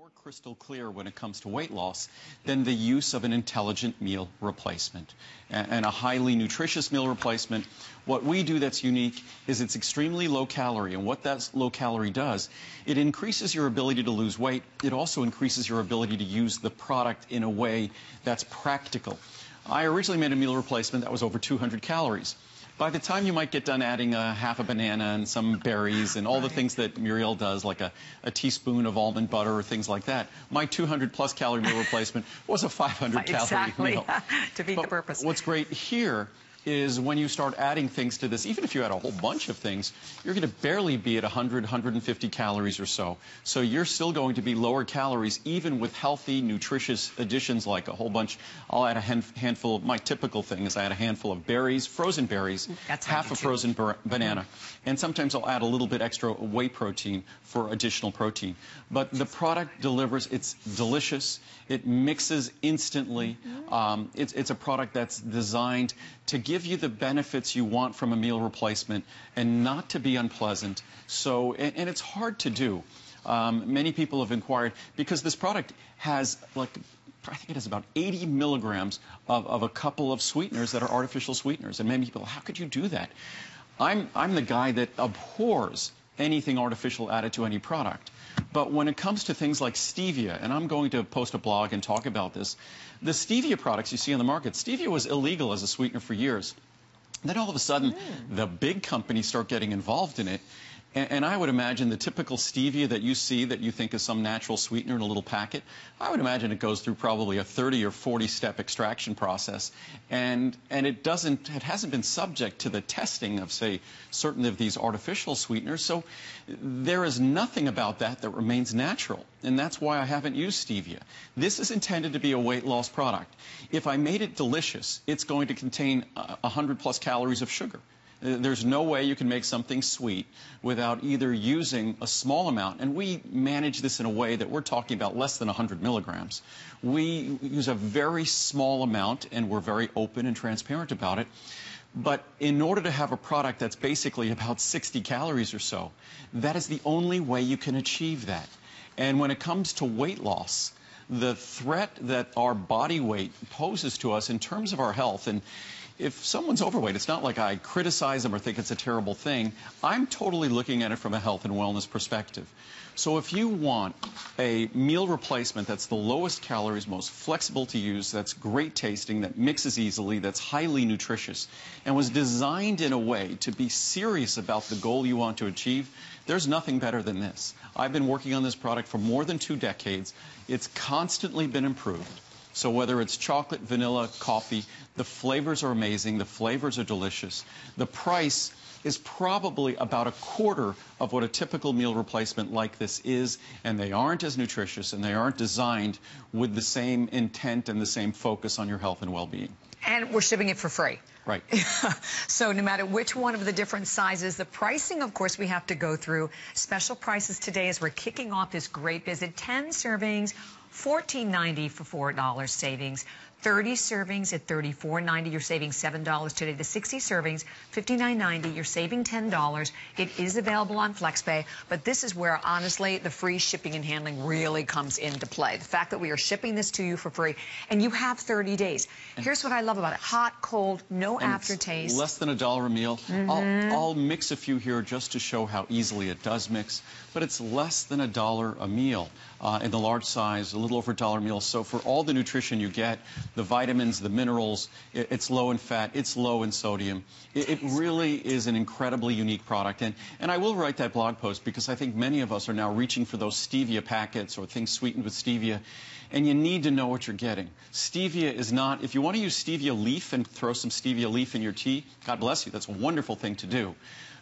more crystal clear when it comes to weight loss than the use of an intelligent meal replacement and a highly nutritious meal replacement. What we do that's unique is it's extremely low calorie, and what that low calorie does, it increases your ability to lose weight. It also increases your ability to use the product in a way that's practical. I originally made a meal replacement that was over 200 calories. By the time you might get done adding half a banana and some berries and all the things that Muriel does, like a teaspoon of almond butter or things like that, my 200-plus calorie meal replacement was a 500-calorie meal. To beat the purpose. What's great here is when you start adding things to this, even if you add a whole bunch of things, you're going to barely be at 100, 150 calories or so. So you're still going to be lower calories, even with healthy, nutritious additions like a whole bunch. I'll add a handful. My typical thing is I add a handful of berries, frozen berries, half a frozen banana, and sometimes I'll add a little bit extra whey protein for additional protein. But the product delivers. It's delicious. It mixes instantly. It's a product that's designed to give you the benefits you want from a meal replacement and not to be unpleasant. So, and it's hard to do. Many people have inquired because this product has, like, I think it has about 80 milligrams of a couple of sweeteners that are artificial sweeteners. And many people, how could you do that? I'm the guy that abhors anything artificial added to any product. But when it comes to things like stevia, and I'm going to post a blog and talk about this, the stevia products you see on the market, stevia was illegal as a sweetener for years. Then all of a sudden, the big companies start getting involved in it. And I would imagine the typical stevia that you see that you think is some natural sweetener in a little packet, I would imagine it goes through probably a 30 or 40-step extraction process. And it hasn't been subject to the testing of, say, certain of these artificial sweeteners. So there is nothing about that that remains natural. And that's why I haven't used stevia. This is intended to be a weight loss product. If I made it delicious, it's going to contain 100-plus calories of sugar. There's no way you can make something sweet without either using a small amount, and we manage this in a way that we're talking about less than 100 milligrams. We use a very small amount, and we're very open and transparent about it. But in order to have a product that's basically about 60 calories or so, that is the only way you can achieve that. And when it comes to weight loss, the threat that our body weight poses to us in terms of our health, and if someone's overweight, it's not like I criticize them or think it's a terrible thing. I'm totally looking at it from a health and wellness perspective. So if you want a meal replacement that's the lowest calories, most flexible to use, that's great tasting, that mixes easily, that's highly nutritious, and was designed in a way to be serious about the goal you want to achieve, there's nothing better than this. I've been working on this product for more than 2 decades. It's constantly been improved. So whether it's chocolate, vanilla, coffee, the flavors are amazing, the flavors are delicious. The price is probably about a quarter of what a typical meal replacement like this is, and they aren't as nutritious, and they aren't designed with the same intent and the same focus on your health and well-being. And we're shipping it for free. Right. So no matter which one of the different sizes, the pricing, of course, we have to go through. Special prices today as we're kicking off this great visit. 10 servings, $14.90 for $4 savings. 30 servings at $34.90, you're saving $7 today. The 60 servings, $59.90, you're saving $10. It is available on FlexPay, but this is where, honestly, the free shipping and handling really comes into play. The fact that we are shipping this to you for free, and you have 30 days. Here's what I love about it. Hot, cold, no aftertaste. Less than $1 a meal. I'll mix a few here just to show how easily it does mix, but it's less than $1 a meal. In the large size, a little over $1 a meal. So for all the nutrition you get, the vitamins, the minerals, it's low in fat, it's low in sodium. It really is an incredibly unique product. And I will write that blog post because I think many of us are now reaching for those stevia packets or things sweetened with stevia. And you need to know what you're getting. Stevia is not, if you want to use stevia leaf and throw some stevia leaf in your tea, God bless you, that's a wonderful thing to do.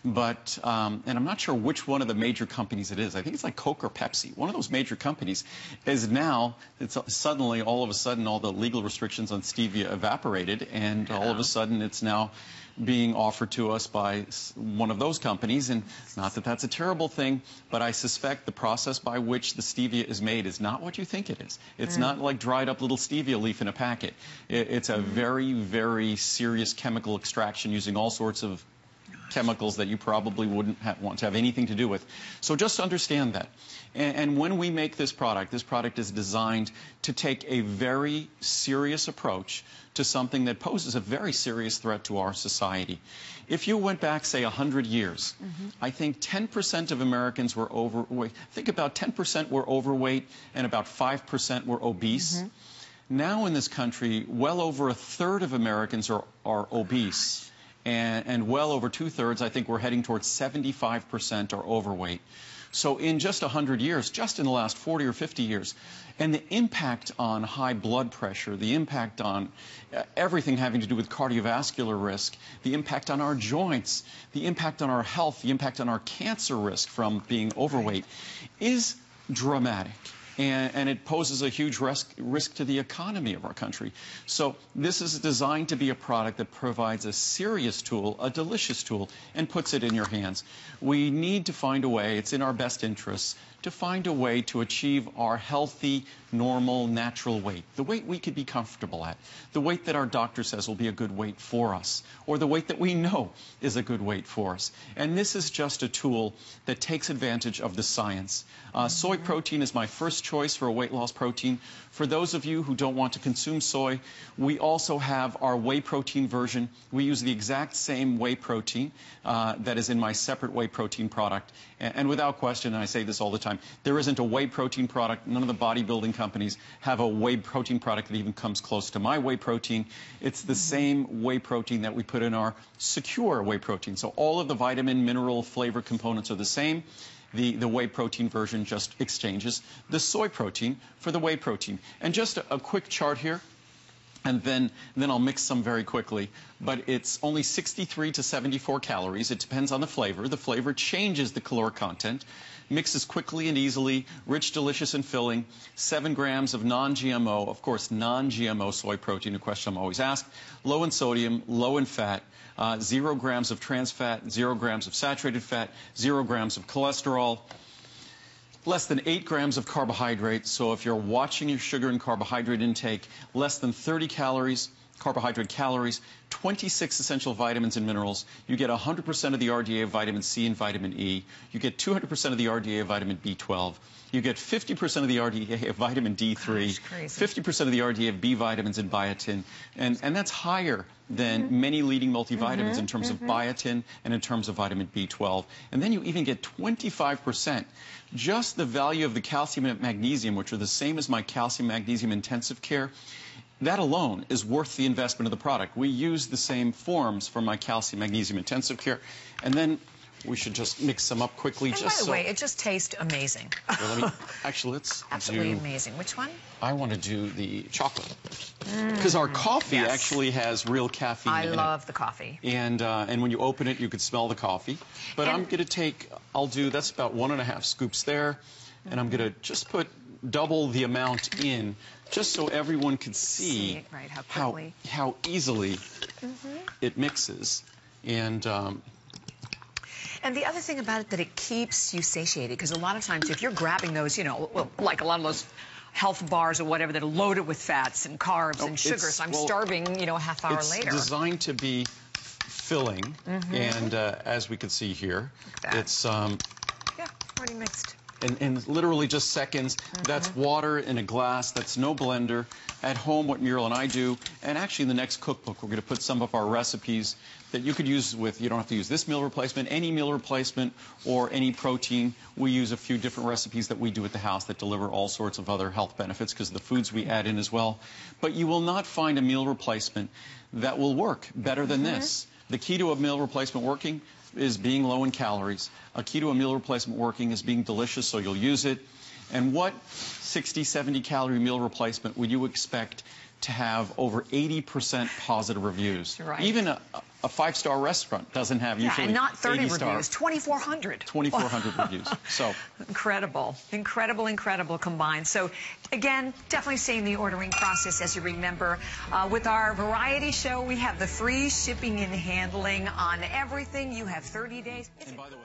But, and I'm not sure which one of the major companies it is. I think it's like Coke or Pepsi. One of those major companies is now, it's suddenly, all of a sudden, all the legal restrictions on stevia evaporated, and all of a sudden it's now being offered to us by one of those companies. And not that that's a terrible thing, but I suspect the process by which the stevia is made is not what you think it is. It's not like dried up little stevia leaf in a packet. It's a very, very serious chemical extraction using all sorts of chemicals that you probably wouldn't want to have anything to do with. So just understand that. And when we make this product is designed to take a very serious approach to something that poses a very serious threat to our society. If you went back, say, 100 years, I think 10% of Americans were overweight. I think about 10% were overweight and about 5% were obese. Now in this country, well over a third of Americans are obese. And well over 2/3, I think we're heading towards 75% are overweight. So in just 100 years, just in the last 40 or 50 years, and the impact on high blood pressure, the impact on everything having to do with cardiovascular risk, the impact on our joints, the impact on our health, the impact on our cancer risk from being overweight is dramatic. And it poses a huge risk to the economy of our country. So this is designed to be a product that provides a serious tool, a delicious tool, and puts it in your hands. We need to find a way, it's in our best interests, to find a way to achieve our healthy, normal, natural weight, the weight we could be comfortable at, the weight that our doctor says will be a good weight for us, or the weight that we know is a good weight for us. And this is just a tool that takes advantage of the science. Soy protein is my first choice for a weight loss protein. For those of you who don't want to consume soy, we also have our whey protein version. We use the exact same whey protein that is in my separate whey protein product. And without question, and I say this all the time, there isn't a whey protein product. None of the bodybuilding companies have a whey protein product that even comes close to my whey protein. It's the same whey protein that we put in our secure whey protein. So all of the vitamin, mineral, flavor components are the same. The whey protein version just exchanges the soy protein for the whey protein. And just a quick chart here, and then I'll mix some very quickly. But it's only 63 to 74 calories. It depends on the flavor. The flavor changes the caloric content. Mixes quickly and easily, rich, delicious, and filling. 7 grams of non-GMO, of course, non-GMO soy protein, a question I'm always asked. Low in sodium, low in fat. 0 grams of trans fat, 0 grams of saturated fat, 0 grams of cholesterol. Less than 8 grams of carbohydrates. So if you're watching your sugar and carbohydrate intake, less than 30 calories, carbohydrate calories, 26 essential vitamins and minerals. You get 100% of the RDA of vitamin C and vitamin E. You get 200% of the RDA of vitamin B12. You get 50% of the RDA of vitamin D3, 50% of the RDA of B vitamins and biotin. And that's higher than many leading multivitamins in terms of biotin and in terms of vitamin B12. And then you even get 25%. Just the value of the calcium and magnesium, which are the same as my calcium magnesium intensive care, that alone is worth the investment of the product. We use the same forms for my calcium magnesium intensive care. And then we should just mix them up quickly. And just by the way, it just tastes amazing. Well, let's absolutely amazing. Which one? I want to do the chocolate. Because our coffee actually has real caffeine in it. I love the coffee. And when you open it, you could smell the coffee. But I'm going to take, that's about 1.5 scoops there. And I'm going to just put double the amount in, just so everyone could see how easily it mixes. And the other thing about it, that it keeps you satiated, because a lot of times if you're grabbing those, like a lot of those health bars or whatever that are loaded with fats and carbs and sugars, I'm starving, a half hour later. It's designed to be filling, and as we can see here, it's already mixed. In literally just seconds. That's water in a glass. That's no blender. At home, what Muriel and I do, and actually in the next cookbook, we're going to put some of our recipes that you could use with, you don't have to use this meal replacement, any meal replacement or any protein. We use a few different recipes that we do at the house that deliver all sorts of other health benefits because of the foods we add in as well. But you will not find a meal replacement that will work better than this. The key to a meal replacement working is being low in calories. A key to a meal replacement working is being delicious, so you'll use it. And what 60, 70 calorie meal replacement would you expect to have over 80% positive reviews? Right. Even a 5-star restaurant doesn't have usually and not 30 80 reviews, 2,400. 2,400 reviews. So incredible, incredible, incredible combined. So again, definitely seeing the ordering process. As you remember, with our variety show, we have the free shipping and handling on everything. You have 30 days. And by the way,